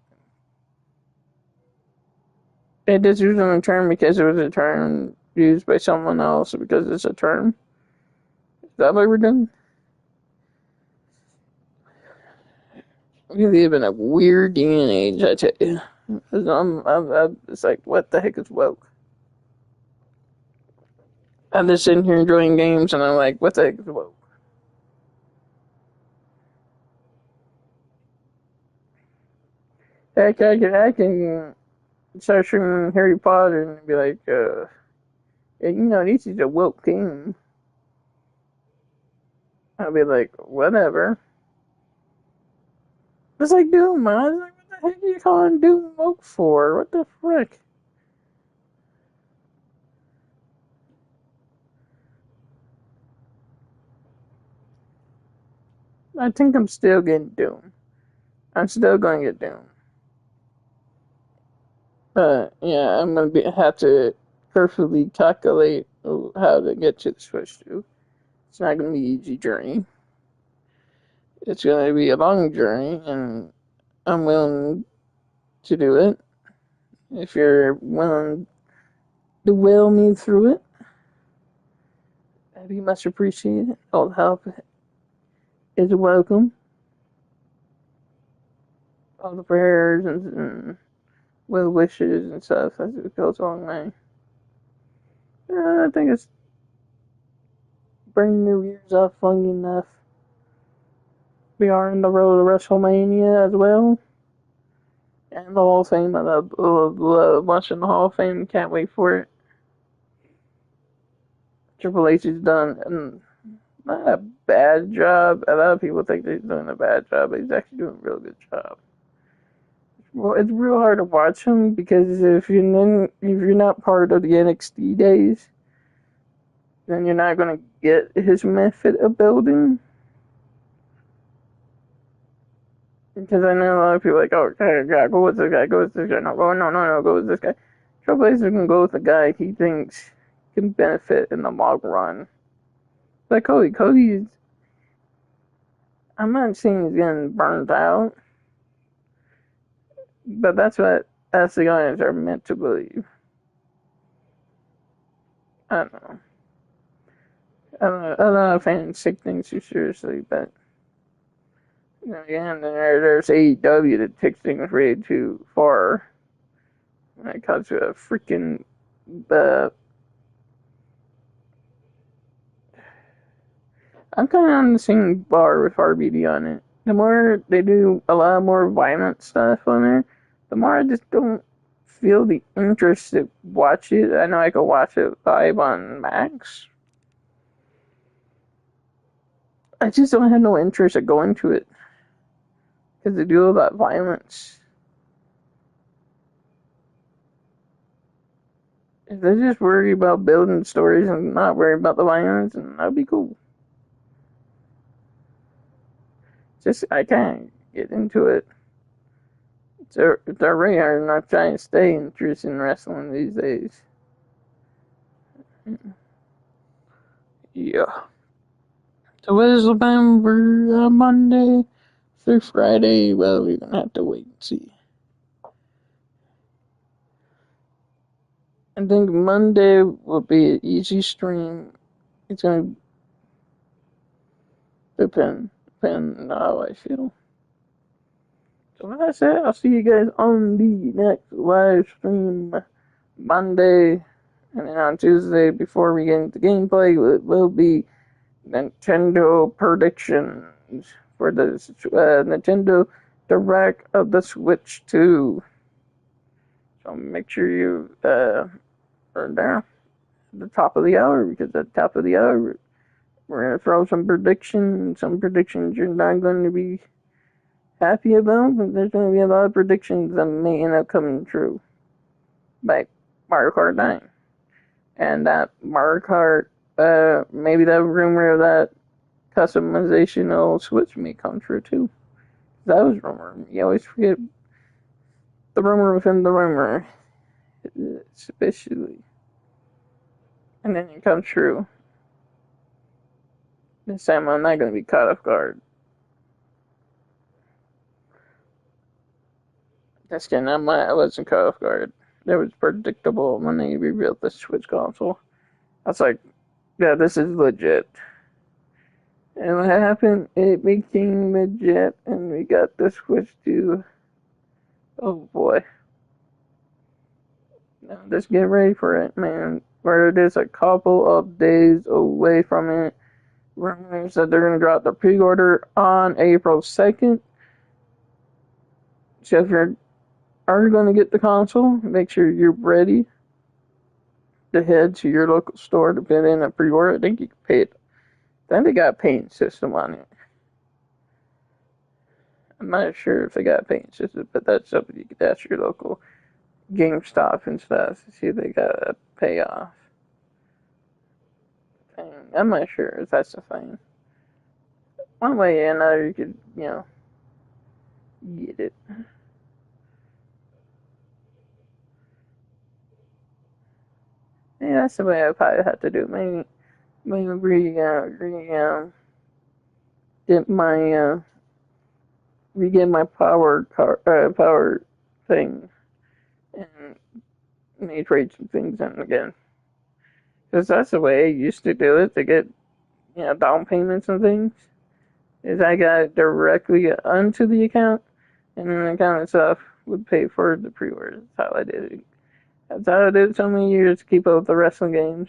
They just used a term because it was a term used by someone else because it's a term. Is that what we're doing? We live in a weird day and age, I tell you. It's like, what the heck is woke? I'm just sitting here enjoying games, and I'm like, what the heck is woke? Heck, I can start streaming Harry Potter and be like, yeah, this is a woke game. I'll be like, whatever. It's like Doom, man. I was like, what the heck are you calling Doom woke for? What the frick? I think I'm still getting Doom. I'm still going to get Doom. Yeah, I'm going to have to carefully calculate how to get to the Switch 2. It's not going to be an easy journey. It's going to be a long journey, and I'm willing to do it. If you're willing to will me through it, I'd be much appreciated. All help is welcome. All the prayers and well wishes and stuff, it goes a long way. I think it's bringing New Year's up funny enough. We are in the road to WrestleMania as well. And the Hall of Fame. I love watching the Hall of Fame. Can't wait for it. Triple H has done not a bad job. A lot of people think he's doing a bad job, but he's actually doing a real good job. Well, it's real hard to watch him because if you're not part of the NXT days, then you're not going to get his method of building. Because I know a lot of people are like, oh, okay, go with this guy, go with this guy. No, go with this guy. Triple H is going to go with the guy he thinks can benefit in the long run. Like Cody's, I'm not saying he's getting burnt out, but that's what us the guys are meant to believe. I don't know. A lot of fans take things too seriously, but again, there's AEW that takes things way too far when it comes to a freaking I'm kind of on the same bar with RBD on it. The more they do a lot more violent stuff on there, the more I just don't feel the interest to watch it. I know I could watch it live on Max. I just don't have no interest in going to it. Because they do all that violence. If they just worry about building stories and not worry about the violence, then that'd be cool. I can't get into it. It's already hard enough trying to stay interested in wrestling these days. Yeah. So what is the plan for Monday through Friday? Well, we're gonna have to wait and see. I think Monday will be an easy stream. It's gonna depend on how I feel. So like I said, I'll see you guys on the next live stream Monday. And then on Tuesday, before we get into gameplay, it will be Nintendo predictions for the Nintendo Direct of the Switch 2. So make sure you are there at the top of the hour, because at the top of the hour, we're going to throw some predictions. Some predictions you're not going to be happy about, but there's going to be a lot of predictions that may end up coming true. Like Mario Kart 9. And that Mario Kart maybe that rumor of that customization of Switch may come true too. That was rumor. You always forget the rumor within the rumor, especially, and then it comes true. This time I'm not gonna be caught off guard. Just kidding. I wasn't caught off guard. It was predictable when they revealed the Switch console. I was like, yeah, this is legit. And what happened? It became legit, and we got the Switch 2. Oh boy. Now just get ready for it, man. Where it is a couple of days away from it. Rumors that they're going to drop the pre-order on April 2nd. So if you are going to get the console, make sure you're ready to head to your local store to put in a pre-order. I think you can pay it. Then they got a paying system on it. I'm not sure if they got a paying system, but that's something you could ask your local GameStop and stuff to see if they got a payoff. I'm not sure if that's a thing. One way or another, you could, get it. Yeah, that's the way I probably have to do it. Maybe get my power thing, and maybe trade some things in again. Because that's the way I used to do it to get, down payments and things. Is I got it directly onto the account, and then the account itself would pay for the pre-order. That's how I did it. That's how I did it so many years to keep up with the wrestling games.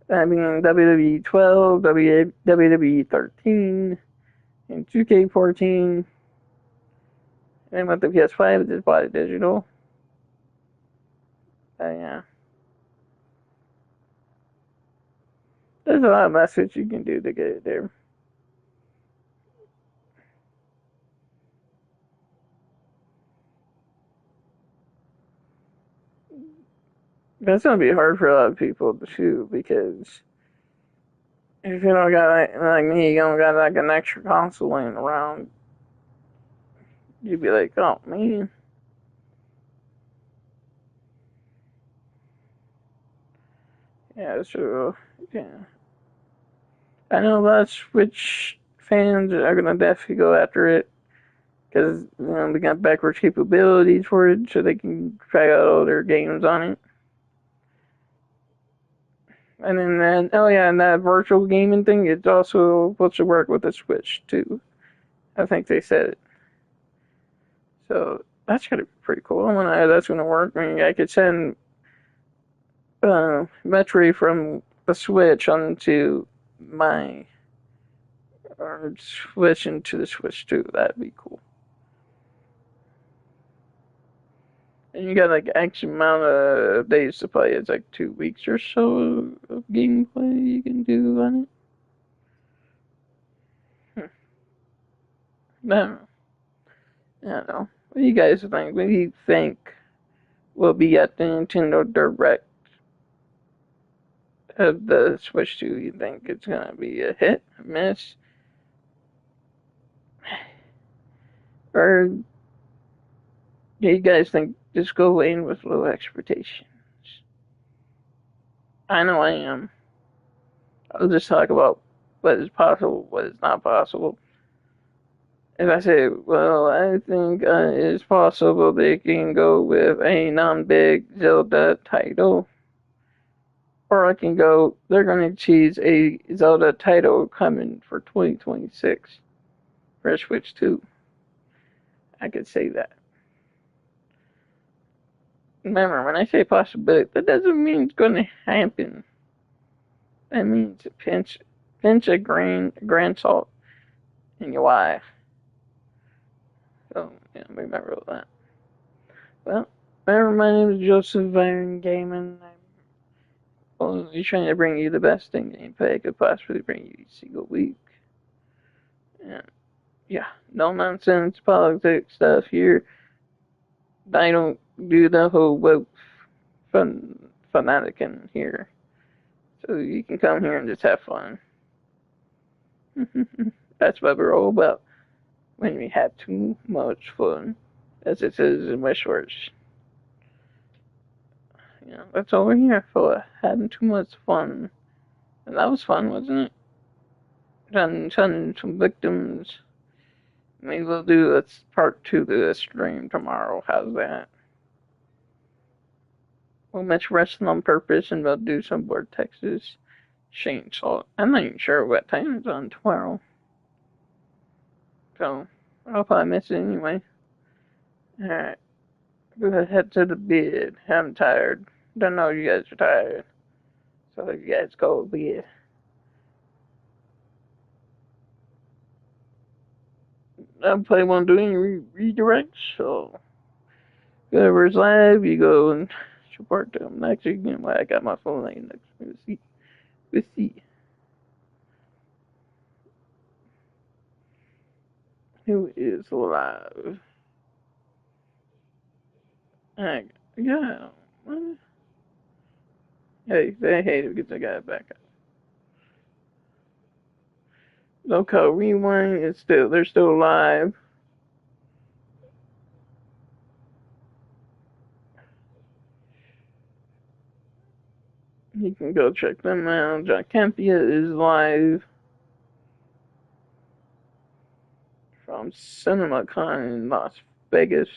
I mean, WWE 12, WWE 13, and 2K14. And with the PS5, I just bought it digital. Yeah. There's a lot of methods you can do to get it there. That's gonna be hard for a lot of people too, because if you don't got like me, you don't got like an extra console laying around, you'd be like, oh man. Yeah, so yeah. I know a lot of Switch fans are gonna definitely go after it because they got backwards capabilities for it, so they can try out all their games on it. And then and that virtual gaming thing, it's also supposed to work with the Switch too. I think they said it. So that's gonna be pretty cool. I wonder how that's gonna work. I mean, I could send Metroid from the Switch onto my or Switch into the Switch too. That'd be cool. And you got like X amount of days to play. It's like 2 weeks or so of gameplay you can do on it. I don't know. I don't know. What do you guys think? What do you think will be at the Nintendo Direct of the Switch 2? You think it's gonna be a hit, a miss, or do you guys think just go in with low expectations? I know I am. I'll just talk about what is possible, what is not possible. If I say, well, I think it's possible they can go with a non-big Zelda title. Or I can go, they're going to choose a Zelda title coming for 2026 for Switch 2. I could say that. Remember, when I say possibility, that doesn't mean it's going to happen. That means a pinch of grain salt in your eye. So, remember that. Well, remember, my name is Joseph Iron Gaming. I'm only trying to bring you the best thing gameplay I could possibly bring you each single week. And, yeah, no nonsense politics stuff here. I don't do the whole woke fanatic in here. So you can come here and just have fun. That's what we're all about. When we have too much fun, as it says in my shorts. That's all we're here for. Having too much fun. And that was fun, wasn't it? Sending some victims. Maybe we'll do a part 2 to this stream tomorrow. How's that? We'll match wrestling on purpose and we'll do some Vortex's chainsaw. I'm not even sure what time it's on tomorrow. So, I'll probably miss it anyway. Alright. Go ahead, head to the bed. I'm tired. Don't know you guys are tired. So you guys go to bed. I probably won't do any redirects, so whoever's live, you go and support them. Actually, I got my phone right next to me. Let's see. Who is live? Yeah. Hey, say hey to get the guy back up. Local Rewind is they're still live. You can go check them out. John Campia is live from CinemaCon in Las Vegas.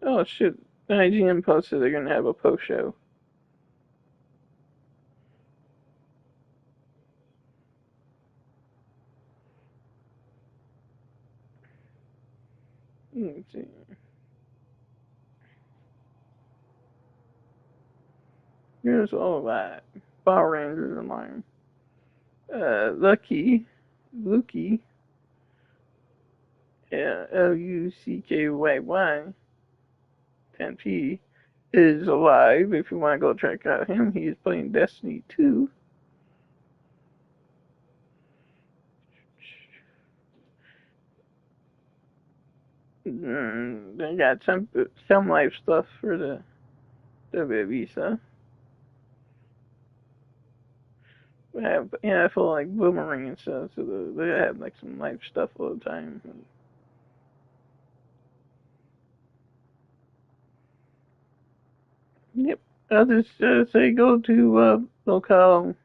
Oh shit, IGN posted they're gonna have a post show. Let's see. Here's all that. Power Rangers online. Lucky, yeah, Luckyyy, 10p, is alive. If you want to go check out him, he is playing Destiny 2. They got some life stuff for the WWE stuff. I feel like Boomerang and stuff, so they have like some life stuff all the time. Yep. I'll just say go to local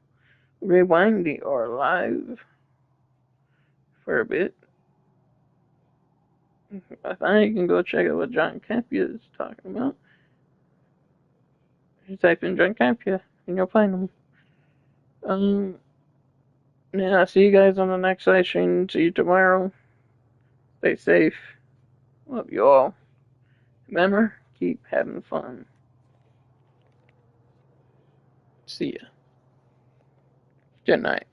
Rewindy or live for a bit. I think you can go check out what John Campia is talking about. Just type in John Campia and you'll find him. Yeah, I'll see you guys on the next live stream. See you tomorrow. Stay safe. Love you all. Remember, keep having fun. See ya. Good night.